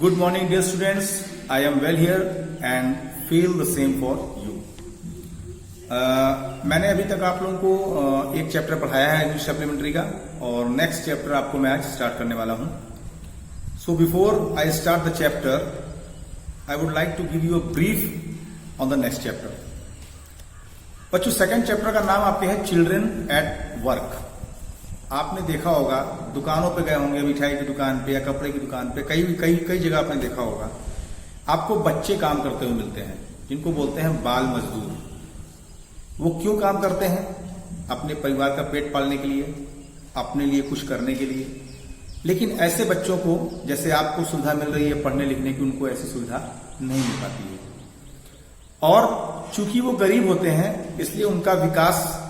Good morning, dear students. I am well here and feel the same for you. मैंने अभी तक आप लोगों को एक चैप्टर पढ़ाया है इंग्लिश सप्लीमेंट्री का और नेक्स्ट चैप्टर आपको मैं आज स्टार्ट करने वाला हूं. So before I start the chapter I would like to give you a brief on the next chapter. बच्चों, सेकंड चैप्टर का नाम आपके है चिल्ड्रन एट वर्क. आपने देखा होगा, दुकानों पे गए होंगे, मिठाई की दुकान पे या कपड़े की दुकान पे, कई जगह आपने देखा होगा आपको बच्चे काम करते हुए मिलते हैं जिनको बोलते हैं बाल मजदूर. वो क्यों काम करते हैं? अपने परिवार का पेट पालने के लिए, अपने लिए कुछ करने के लिए. लेकिन ऐसे बच्चों को जैसे आपको सुविधा मिल रही है पढ़ने लिखने की, उनको ऐसी सुविधा नहीं मिल पाती है. और चूंकि वो गरीब होते हैं इसलिए उनका विकास,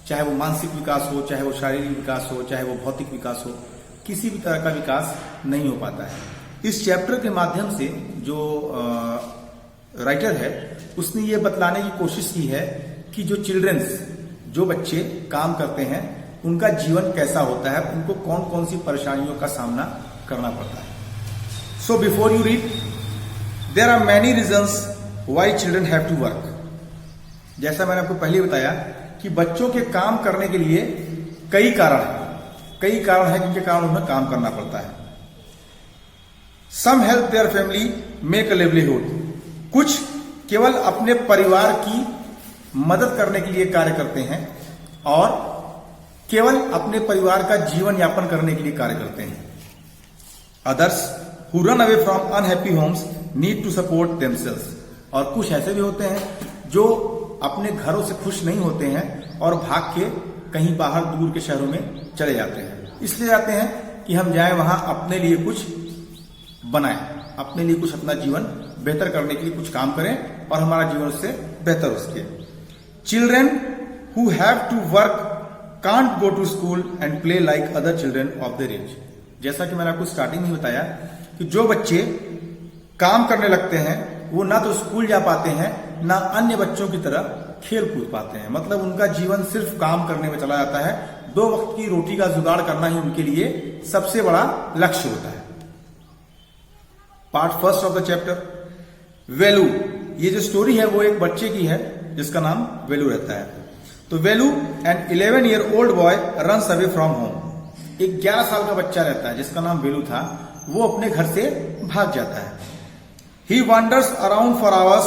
चाहे वो मानसिक विकास हो, चाहे वो शारीरिक विकास हो, चाहे वो भौतिक विकास हो, किसी भी तरह का विकास नहीं हो पाता है. इस चैप्टर के माध्यम से जो राइटर है उसने ये बतलाने की कोशिश की है कि जो चिल्ड्रंस, जो बच्चे काम करते हैं, उनका जीवन कैसा होता है, उनको कौन कौन सी परेशानियों का सामना करना पड़ता है. So before you read, there are many reasons why children have to work. जैसा मैंने आपको पहले बताया कि बच्चों के काम करने के लिए कई कारण हैं जिनके कारण उन्हें काम करना पड़ता है. Some help their family make a livelihood. कुछ केवल अपने परिवार की मदद करने के लिए कार्य करते हैं और केवल अपने परिवार का जीवन यापन करने के लिए कार्य करते हैं. Others who run away from unhappy homes need to support themselves. और कुछ ऐसे भी होते हैं जो अपने घरों से खुश नहीं होते हैं और भाग के कहीं बाहर दूर के शहरों में चले जाते हैं. इसलिए जाते हैं कि हम जाएं वहां अपने लिए कुछ बनाएं, अपने लिए कुछ अपना जीवन बेहतर करने के लिए कुछ काम करें और हमारा जीवन उससे बेहतर हो सके. Children who have to work can't go to school and play like other children of their age. जैसा कि मैंने आपको स्टार्टिंग में बताया कि जो बच्चे काम करने लगते हैं वो ना तो स्कूल जा पाते हैं ना अन्य बच्चों की तरह खेल कूद पाते हैं. मतलब उनका जीवन सिर्फ काम करने में चला जाता है. 2 वक्त की रोटी का जुगाड़ करना ही उनके लिए सबसे बड़ा लक्ष्य होता है. Part first of the chapter, Velu. ये जो स्टोरी है वो एक बच्चे की है जिसका नाम वेलू रहता है. तो Velu, an 11 year old boy runs away from home. एक 11 साल का बच्चा रहता है जिसका नाम वेलू था. वो अपने घर से भाग जाता है. He wanders around for hours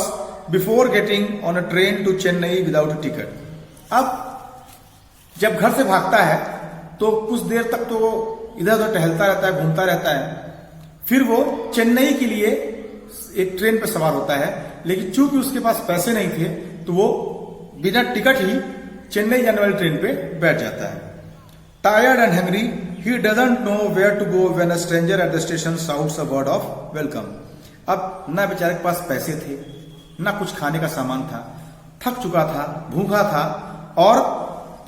before getting on a train to Chennai without a ticket. अब जब घर से भागता है तो कुछ देर तक तो इधर उधर टहलता रहता है, घूमता रहता है. फिर वो चेन्नई के लिए एक ट्रेन पर सवार होता है. लेकिन चूंकि उसके पास पैसे नहीं थे तो वो बिना टिकट ही चेन्नई जाने वाली ट्रेन पे बैठ जाता है. Tired and hungry, he doesn't know where to go when a stranger at the station shouts a word of welcome. अब ना बेचारे के पास पैसे थे, ना कुछ खाने का सामान था, थक चुका था, भूखा था और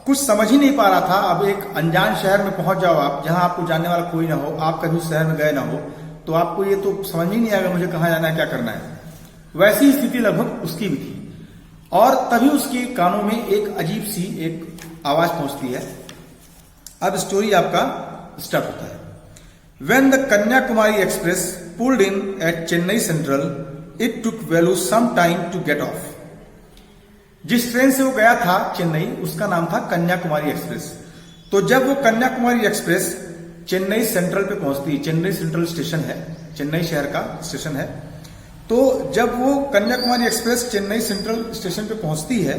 कुछ समझ ही नहीं पा रहा था. अब एक अनजान शहर में पहुंच जाओ आप, जहां आपको जानने वाला कोई ना हो, आप कभी उस शहर में गए ना हो, तो आपको ये तो समझ ही नहीं आएगा मुझे कहां जाना है, क्या करना है. वैसी स्थिति लगभग उसकी भी थी. और तभी उसके कानों में एक अजीब सी एक आवाज पहुंचती है. अब स्टोरी आपका स्टार्ट होता है. When the Kanyakumari Express pulled in at Chennai Central, it took Velu some time to get off. जिस ट्रेन से वो गया था चेन्नई, उसका नाम था कन्याकुमारी एक्सप्रेस. तो जब वो कन्याकुमारी एक्सप्रेस चेन्नई सेंट्रल पे पहुंचती, चेन्नई सेंट्रल स्टेशन है, चेन्नई शहर का स्टेशन है, तो जब वो Kanyakumari express Chennai central station पे पहुंचती है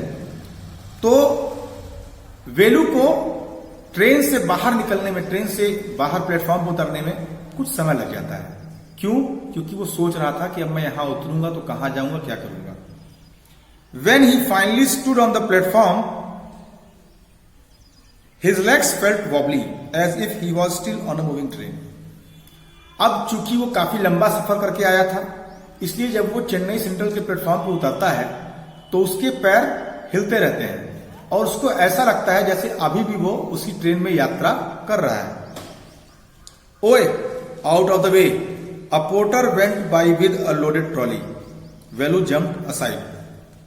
तो वेलू को ट्रेन से बाहर निकलने में, ट्रेन से बाहर प्लेटफॉर्म पर उतरने में कुछ समय लग जाता है. क्यों? क्योंकि वो सोच रहा था कि अब मैं यहां उतरूंगा तो कहां जाऊंगा, क्या करूंगा. When he finally stood on the platform, his legs felt wobbly as if he was still on a moving train. अब चूंकि वो काफी लंबा सफर करके आया था, इसलिए जब वो चेन्नई सेंट्रल के प्लेटफॉर्म पर उतरता है तो उसके पैर हिलते रहते हैं और उसको ऐसा लगता है जैसे अभी भी वो उसी ट्रेन में यात्रा कर रहा है. ओए, out of the way, a porter went by with a loaded trolley. Velu jumped aside.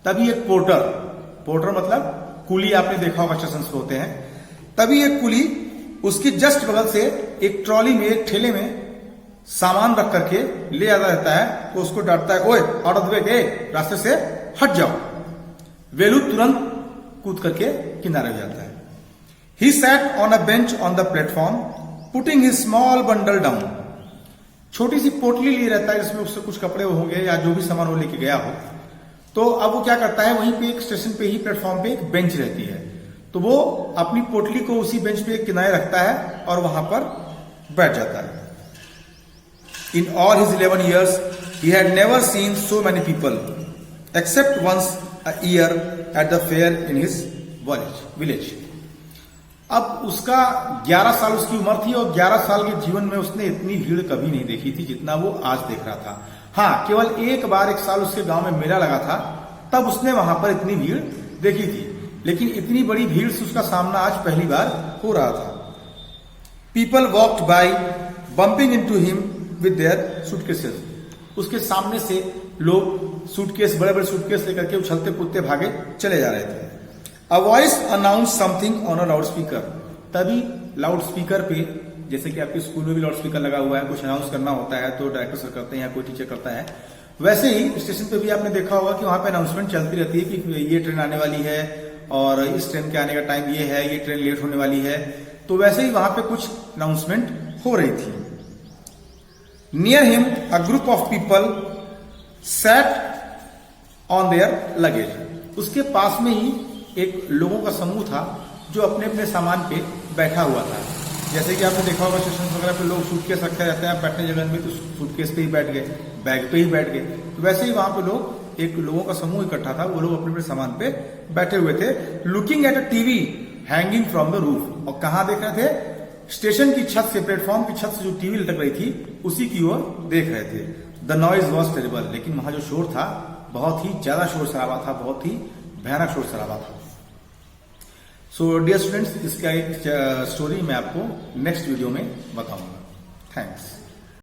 तभी एक पोर्टर मतलब कुली, आपने देखा होगा स्टेशन पे होते हैं. तभी एक कुली उसकी जस्ट बगल से एक ट्रॉली में, एक ठेले में सामान रख करके ले आता रहता है, तो उसको डांटता है, ओए आउट ऑफ द वे, रास्ते से हट जाओ। वेलू तुरंत कूद करके किनारे हो जाता है। He sat on a bench on the platform putting his small bundle down. छोटी सी पोटली लिए रहता है जिसमें उससे कुछ कपड़े होंगे या जो भी सामान वो लेके गया हो। तो अब वो क्या करता है, वहीं पे एक स्टेशन पे ही प्लेटफॉर्म पे एक बेंच रहती है, तो वो अपनी पोटली को उसी बेंच पे किनारे रखता है और वहां पर बैठ जाता है। In all his 11 years he had never seen so many people except once a year at the fair in his village। अब उसका 11 साल उसकी उम्र थी और 11 साल के जीवन में उसने इतनी भीड़ कभी नहीं देखी थी जितना वो आज देख रहा था। हाँ, केवल एक बार एक साल उसके गांव में मेला लगा था, तब उसने वहां पर इतनी भीड़ देखी थी, लेकिन इतनी बड़ी भीड़ से उसका सामना आज पहली बार हो रहा था। People walked by bumping into him with their suitcases. उसके सामने से लोग सूटकेस, बड़े बड़े सूटकेस लेकर के उछलते कूदते भागे चले जा रहे थे। A voice announce something on a loud speaker. तभी लाउड स्पीकर पे, जैसे कि आपके स्कूल में भी लाउड स्पीकर लगा हुआ है, कुछ अनाउंस करना होता है तो डायरेक्टर सर करते हैं या कोई टीचर करता है, वैसे ही स्टेशन पे भी आपने देखा होगा कि वहां पे अनाउंसमेंट चलती रहती है कि ये ट्रेन आने वाली है और इस ट्रेन के आने का टाइम ये है, ये ट्रेन लेट होने वाली है। तो वैसे ही वहां पे कुछ अनाउंसमेंट हो रही थी। Near him a group of people sat on their luggage. उसके पास में ही एक लोगों का समूह था जो अपने अपने सामान पे बैठा हुआ था। जैसे कि आपने देखा होगा स्टेशन वगैरह पे लोग सूटकेस रखे रहते हैं बैठने जगह में, तो सूटकेस पे ही बैठ गए, बैग पे ही बैठ गए। तो वैसे ही वहां पे लोग, एक लोगों का समूह इकट्ठा था, वो लोग अपने अपने सामान पे बैठे हुए थे। Looking at a TV hanging from the roof. और कहाँ देख रहे थे? स्टेशन की छत से, प्लेटफॉर्म की छत से जो टीवी लटक रही थी उसी की ओर देख रहे थे। The noise was terrible. लेकिन वहां जो शोर था बहुत ही ज्यादा शोर शराबा था, बहुत ही भयानक शोर शराबा था। सो डियर स्टूडेंट्स, इसका एक स्टोरी मैं आपको नेक्स्ट वीडियो में बताऊंगा। थैंक्स।